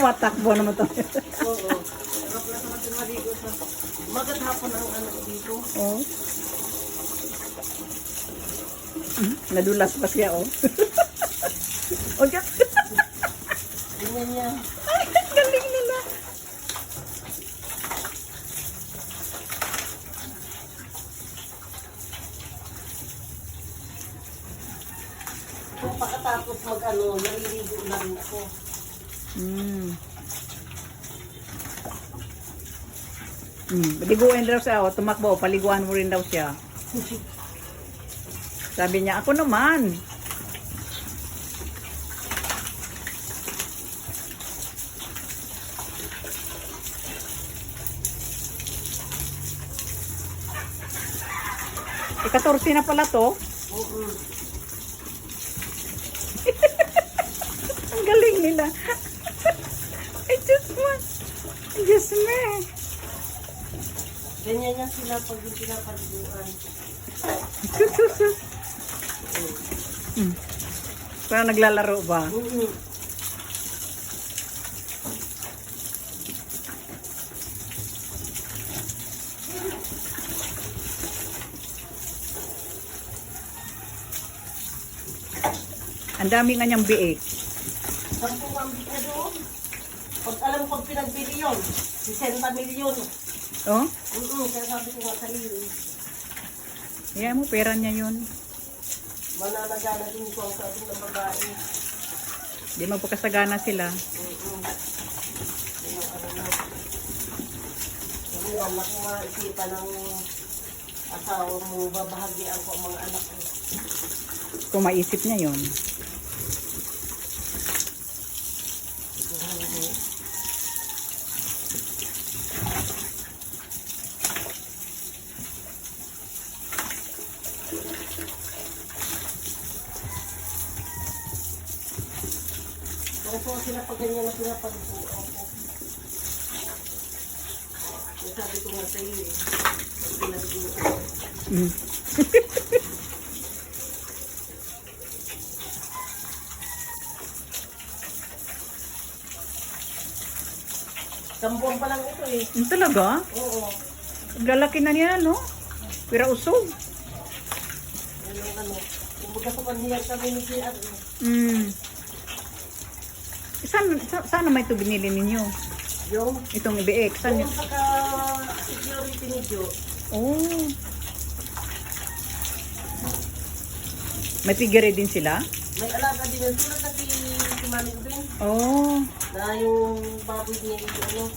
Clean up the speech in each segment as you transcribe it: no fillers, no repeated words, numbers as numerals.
Tumatakbo naman to. Oo. Sarap na sa natin maligo sa magat hapon ang ano dito. Oh. Nadulas pa siya, oh. Oh, Jack. Ganyan niya. Ay, galing nila. Kung pagkatapos mag-ano, naliligo na rin ako. Paliguan daw siya, oh. Tumakbo, paliguan mo rin daw siya. Sabi niya, ako naman. Ika-14 na pala to. Oo. Ang galing nila. I just want. Just me. Ganyan yan sila pag yung pinapaliguan. Parang naglalaro ba? Oo. Ang dami nga niyang biik. 10 ang bigla doon. Pag alam ko pag pinagbili yun, 60 milyon. Oh? Kaya sabi ko nga sa iyo. Yan mo, pera niya yun. Mananagana din ko ang sabi ng babae. Di magpakasagana sila. Sabi wala ko maisipan ng asawa mo, babahagian ko ang mga anak ko. Kung maisip niya yun. Kung sila pag ganyan na pinapaliguan ko. Sabi ko nga sa iyo eh. Pinaliguan. Sambuan pa lang ito eh. Talaga? Oo. Lalaki na niya, no? Pero usog. Ano. Kumbaga sa panhiyag kami ni Kian. Saan naman ito binili ninyo? Yung? Itong ibiik. Saan Yung saka security ni Jo. Oh. May pigere din sila? May alaga din yun. Tulad na si Maling din. Oh. Na yung baboy niya ano.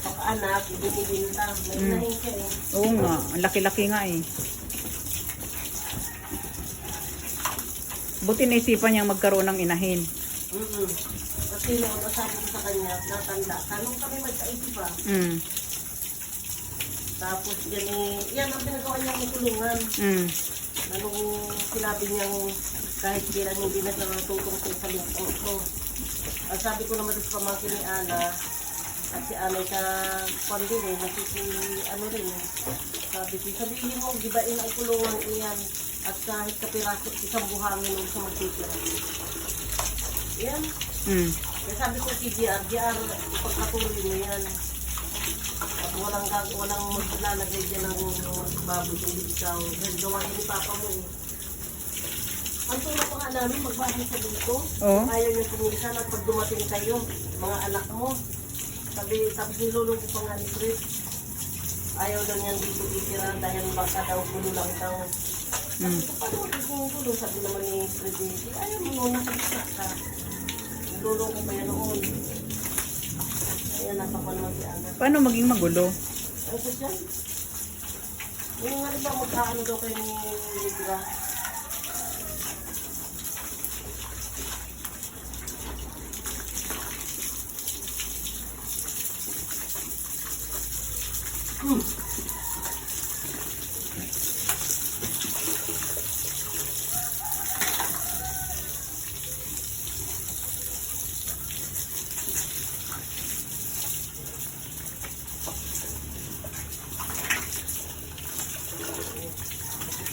Pagkaanak, ibinibinta. May inahin siya eh. Oo nga. Ang laki-laki nga eh. Buti naisipan niyang magkaroon ng inahin. Kasi noon, sabi ko sa kanya, natanda. Tanong kami magkaiti pa. Tapos yan eh, yan ang pinagawa niya ng kulungan. Anong sinabi niyang kahit kailan hindi na siya natutong sa lingkong ko. At sabi ko naman sa pamangkin ni Ana, at si Ana sa pandin eh, ano rin eh. Sabi ko, sabihin mo, gibain ang kulungan iyan. At kahit kapiraso, isang buhangin ng isang magtitira. Yan. Kaya sabi ko si GR, ipagpatuloy mo yan. At walang maglalagay dyan ng baboy kung hindi ikaw. Dahil gawain ni Papa mo eh. Ang tulong pa nga namin, magbahay sa dito. Ayaw niyo pumisan at pag dumating kayo, mga anak mo. Sabi nilulong ko pa nga ni Chris. Ayaw daw niyan dito itira dahil baka daw gulo lang daw. Sabi ko, paano magiging gulo? Sabi naman ni Freddy, ayaw mo nung nasa gitna ka. Nilulong ko pa yan noon. Ayan, napapanong si Ana. Paano maging magulo? Ano sa dyan? Yung nga ba magkaano daw kayo ni Libra?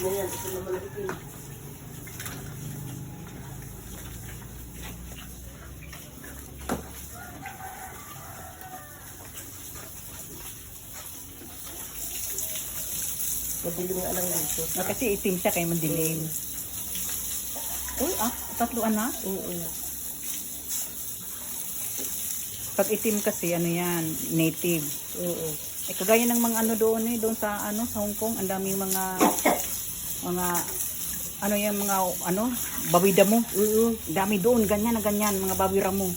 Ayan, ito naman natin. Madilim nga lang dito. Kasi itim siya kaya madilim. Uy, tatlo anak. Oo. Pag itim kasi, ano yan, native. Oo. Eh, kagaya ng mga ano doon doon sa Hong Kong, ang daming mga ano yan, mga baboy damo. Dami doon, ganyan na ganyan, mga baboy ramo.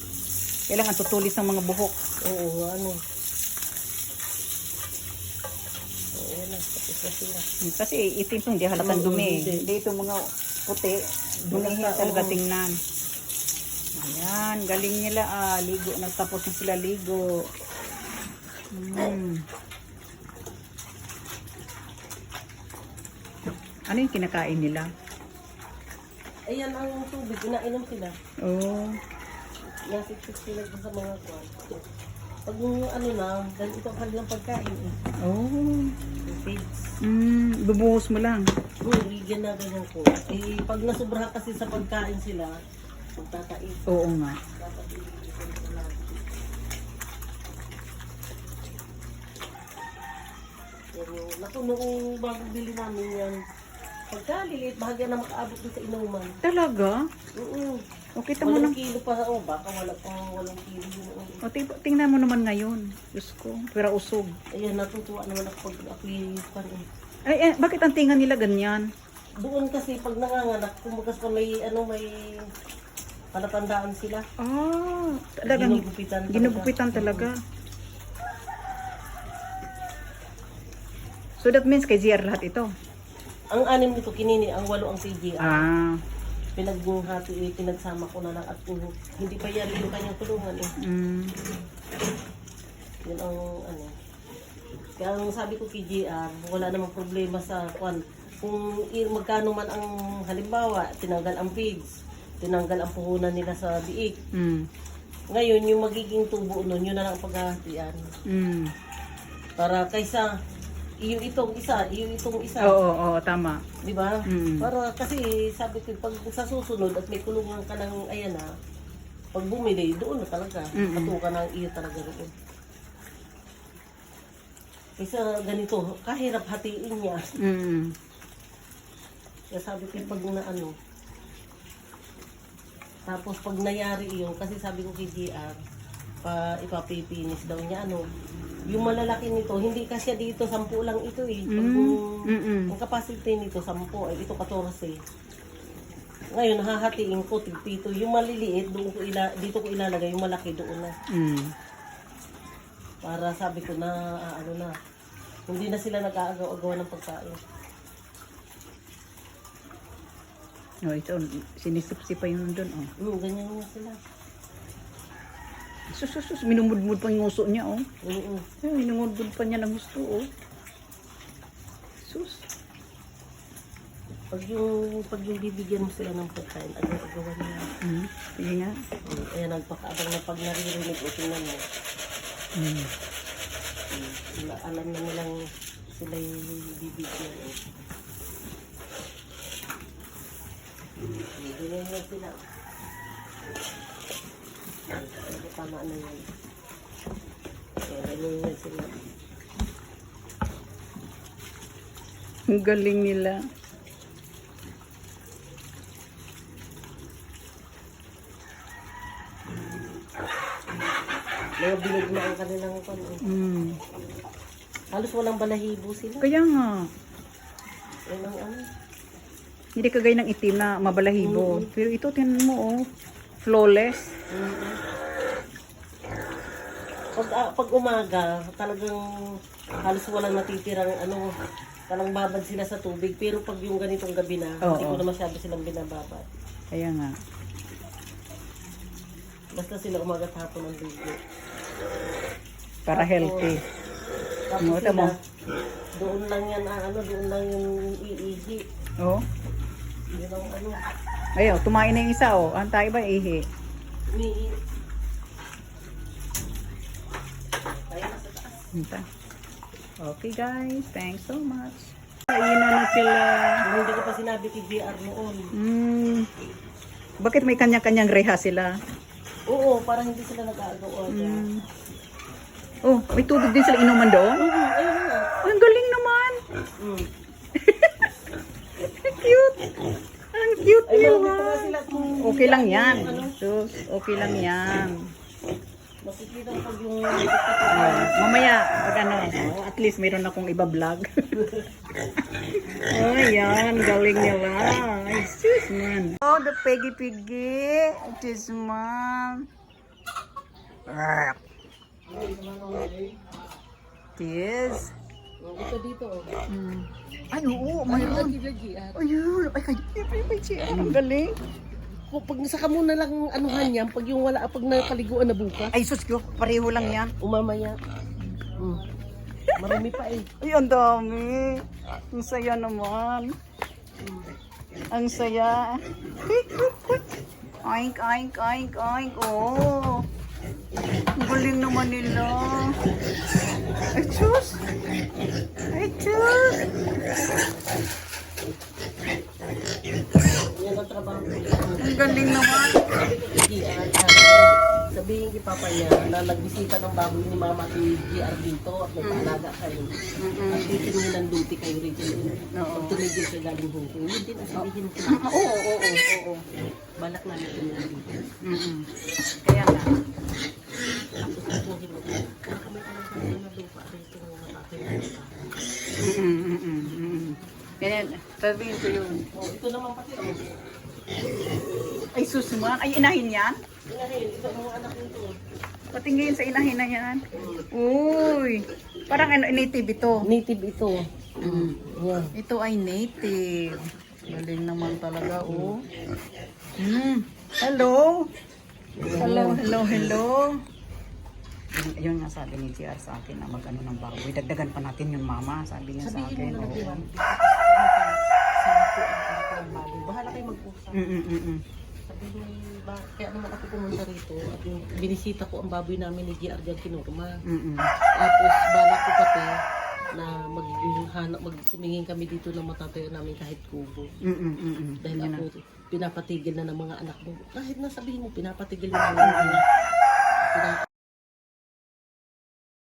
Kailangan tutulis ng mga buhok. Oo, ano. Oo na, tapos na sila. Kasi itim to, hindi halatang dumi. Hindi itong mga puti, dumihin talaga tingnan. Ayan, galing nila ligo. Nagtapos na sila ligo. Ano yung kinakain nila? Ayan ang tubig, inainom sila. Oh. Nasiksik sila sa mga kwan. Pag ano na, ganito ang kanilang pagkain eh. Oh. Pigs. Bubuhos mo lang. Bigyan na ganyan ko. Eh, pag nasubrahan kasi sa pagkain sila, magtatais. Oo nga. Dapat ibigyan ko lang. Pero, naku, noong bago bili namin yan, pagkaliliit, bahagyan na makaabot din sa inuman. Talaga? Oo. Okay, tamo ng... 8 kilo pa sa baka wala pang 8 kilo yun. Tingnan mo naman ngayon. Diyos ko, pero usog. Ayan, natutuwa naman ako pag ako'y pan eh. Ay, bakit ang tinga nila ganyan? Doon kasi pag nanganganak, kumbagas pa may palatandaan sila. Talagang Ginugupitan talaga. ginugupitan talaga. So that means kay ZR lahat ito? Ang 6 nito, kinini, ang 8 ang CGR. Pinaghati, pinagsama ko na lang at hindi pa yan yung kanyang tulungan eh. Yun ang ano. Kaya ang sabi ko kay GR, wala namang problema sa kwan. Kung magkano man ang halimbawa, tinanggal ang pigs, tinanggal ang puhunan nila sa biik. Ngayon, yung magiging tubo nun, yun na lang ang paghahatian. Para kaysa iyo itong isa. Oo, tama. Di ba? Para kasi sabi ko, pag sa susunod at may kulungan ka ng ayan na, pag bumili, doon na talaga. Patuka ng iyo talaga doon. Kaysa ganito, kahirap hatiin niya. Kaya sabi ko, pag na ano, tapos pag nayari iyon, kasi sabi ko kay GR, ipapipinis daw niya, yung malalaki nito, hindi kasi dito, 10 lang ito eh. Ang capacity nito, 10, ay ito 14. Ngayon, hahatiin ko, tigpito. Yung maliliit, dito ko ilalagay, yung malaki doon na. Para sabi ko na, hindi na sila nag-aagaw-agawa ng pagkain. Ito, sinisip-sip pa yun doon. Ganyan nga sila. Sus, minumudmud pa yung nguso niya, minumudmud pa niya ng gusto, Sus. Pag yung bibigyan mo sila ng pagkain, agaw-agawan nila. Sige nga. Ayan, nagpakaabang na pag naririnig o tingnan mo. Alam na nilang sila yung bibigyan. Ganyan lang sila. Tama na yan. Kaya ganyan lang sila. Ang galing nila. Mga bilog na ang kanilang halos walang balahibo sila. Kaya nga. Yan ang Hindi kagaya ng itim na mabalahibo. Pero ito, tinan mo, flawless. Pag umaga, talagang halos walang natitirang talang babad sila sa tubig. Pero pag yung ganitong gabi na, hindi ko na masyado silang binababad. Kaya nga. Basta sila umaga at hapon ang ligo. Para healthy. Tapos sila, doon lang yan, doon lang yung iihi. Yun ang Ayaw, tumain na yung isa, Antay ba, ihi? Umiihi. Okay guys, thanks so much. Ayun na sila. Hindi ko pa sinabi kay GR noon. Bakit may kanya-kanyang reha sila? Oo, parang hindi sila nag-aagaw. May tubig din sila inuman doon? Ayun na. Ang galing naman. Okay lang yan. Sus, okay lang yan. Makikita ko pag yung Mamaya, pag ano, at least meron akong iba-vlog. Ayan, galing nila. Ay, sus, man. Oh, the piggy. Tis, man. Tis. ito dito. Ay, oo, mayroon. Lagi. Ayun, ay, kaya, ang galing. Pag saka mo na lang anuhan yan, pag yung wala, pag nakaliguan na bukas, Ay, sus, ko, pareho lang yan. umamaya. Marami pa eh. Ay, ang dami. Ang saya naman. Ang saya. Oink, oink, oink, oink. Oh. Ang galing naman nila. Ay, sus. Ay, sus. Yan ang trabaho. Ang galing naman. Sabihin kay Papa niya na nagbisita ng baboy ni Mama si GR dito at may paalaga kayo. At titingin ng duty kayo rin. Pag tumigil siya galing huko, yun din ang sabihin ko. Oo. Balak namin tumigil dito. Kaya nga. Tapos sabihin mo, baka may alam ka na lupa rito ng matatayo. Kaya, sabihin ko yun. Oh, ito naman pati. Ay, susuman. Ay, inahin yan? Ito ang mga anak nito. Patingin sa inahin na yan. Uy. Parang ano, native ito. Native ito. Yan. Ito ay native. Galing naman talaga, oh. Hello. Hello. Yun nga sabi ni JR sa akin na mag-ano ng baboy. Dagdagan pa natin yung mama, sabi niya sa akin. Oo. Bahala kayo mag-usap. Sabi niya, kaya naman ako pumunta rito at yung binisita ko ang baboy namin ni GR dyan kinurma. Tapos balak ko pati na magtumingin kami dito na matatayo namin kahit kubo. Dahil ako pinapatigil na ng mga anak mo. Kahit na sabihin mo, pinapatigil mo ng mga anak.